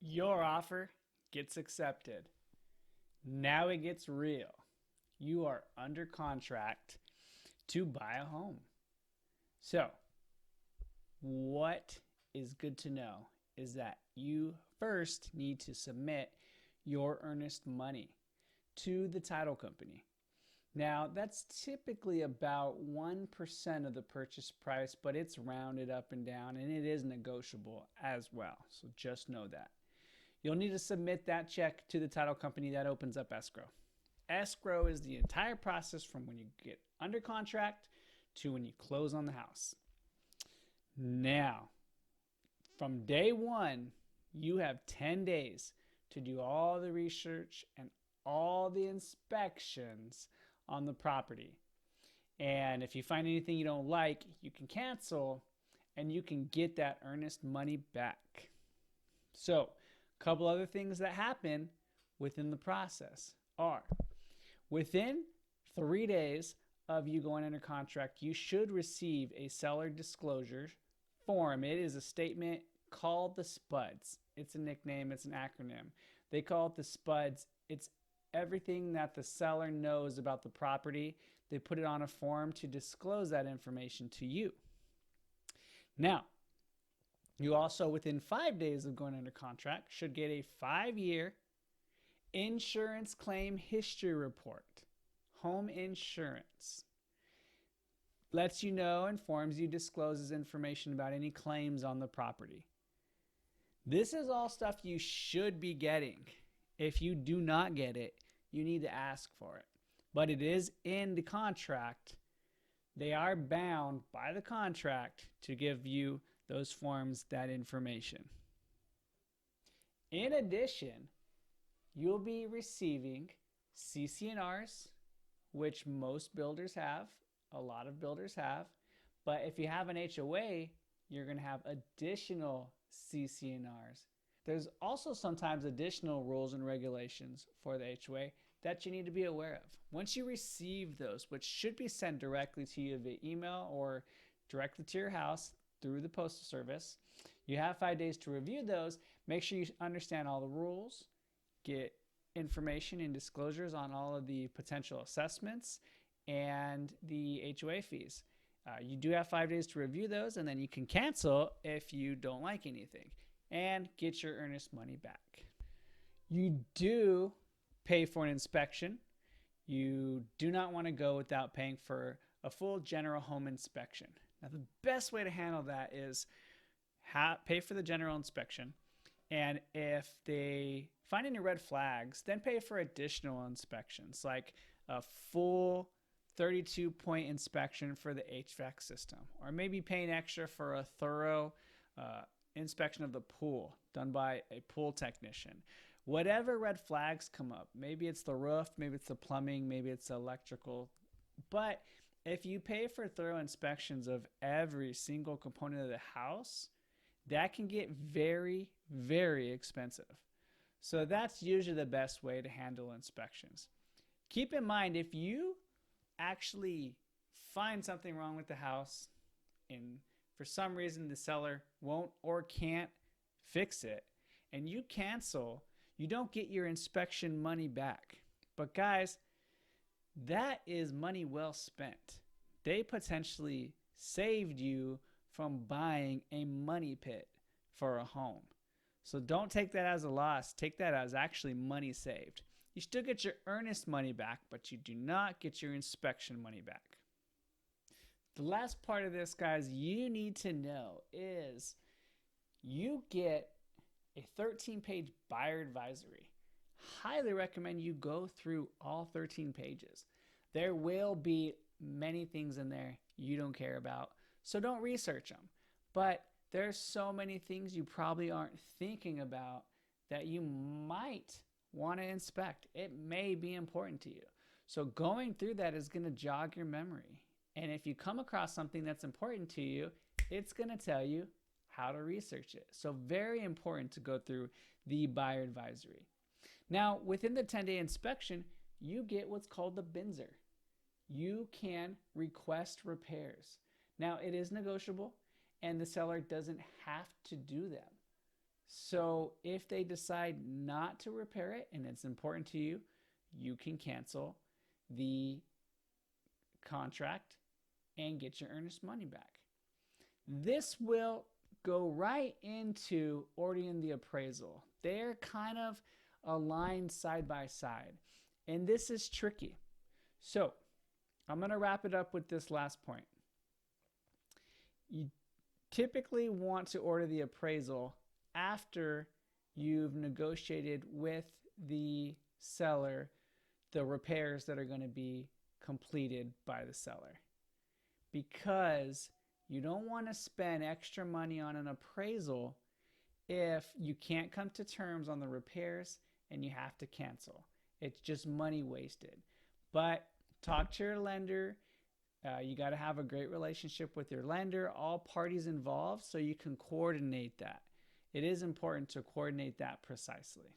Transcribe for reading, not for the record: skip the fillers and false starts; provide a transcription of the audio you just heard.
Your offer gets accepted. Now it gets real. You are under contract to buy a home. So, what is good to know is that you first need to submit your earnest money to the title company. Now, that's typically about 1% of the purchase price, but it's rounded up and down and it is negotiable as well. So just know that. You'll need to submit that check to the title company. That opens up escrow. Escrow is the entire process from when you get under contract to when you close on the house. Now, from day one, you have 10 days to do all the research and all the inspections on the property. And if you find anything you don't like, you can cancel and you can get that earnest money back. So, a couple other things that happen within the process are within 3 days of you going under contract, you should receive a seller disclosure form. It is a statement called the SPUDS. It's a nickname, it's an acronym. They call it the SPUDS. It's everything that the seller knows about the property. They put it on a form to disclose that information to you. Now, you also, within 5 days of going under contract, should get a 5-year insurance claim history report. Home insurance lets you know, informs you, discloses information about any claims on the property. This is all stuff you should be getting. If you do not get it, you need to ask for it. But it is in the contract. They are bound by the contract to give you those forms, that information. In addition, you'll be receiving CC&Rs, which most builders have, a lot of builders have. But if you have an HOA, you're going to have additional CC&Rs. There's also sometimes additional rules and regulations for the HOA that you need to be aware of. Once you receive those, which should be sent directly to you via email or directly to your house through the postal service, you have 5 days to review those. Make sure you understand all the rules, get information and disclosures on all of the potential assessments and the HOA fees. You do have 5 days to review those, and then you can cancel if you don't like anything and get your earnest money back. You do pay for an inspection. You do not want to go without paying for a full general home inspection. Now, the best way to handle that is pay for the general inspection. And if they find any red flags, then pay for additional inspections, like a full 32-point inspection for the HVAC system, or maybe paying extra for a thorough inspection of the pool done by a pool technician. Whatever red flags come up, maybe it's the roof, maybe it's the plumbing, maybe it's electrical, but if you pay for thorough inspections of every single component of the house, that can get very, very expensive. So that's usually the best way to handle inspections. Keep in mind, if you actually find something wrong with the house and for some reason the seller won't or can't fix it and you cancel, you don't get your inspection money back. But guys, that is money well spent. They potentially saved you from buying a money pit for a home. So don't take that as a loss. Take that as actually money saved. You still get your earnest money back, but you do not get your inspection money back. The last part of this, guys, you need to know is you get a 13-page buyer advisory. Highly recommend you go through all 13 pages. There will be many things in there you don't care about, so don't research them. But there's so many things you probably aren't thinking about that you might want to inspect. It may be important to you. So going through that is going to jog your memory. And if you come across something that's important to you, it's going to tell you how to research it. So very important to go through the buyer advisory. Now, within the 10-day inspection, you get what's called the Binzer. You can request repairs. Now, it is negotiable, and the seller doesn't have to do them. So if they decide not to repair it and it's important to you, you can cancel the contract and get your earnest money back. This will go right into ordering the appraisal. They're kind of aligned side by side, and this is tricky. So I'm going to wrap it up with this last point. You typically want to order the appraisal after you've negotiated with the seller the repairs that are going to be completed by the seller, because you don't want to spend extra money on an appraisal if you can't come to terms on the repairs and you have to cancel. It's just money wasted. But talk to your lender. You got to have a great relationship with your lender, all parties involved, so you can coordinate that. It is important to coordinate that precisely.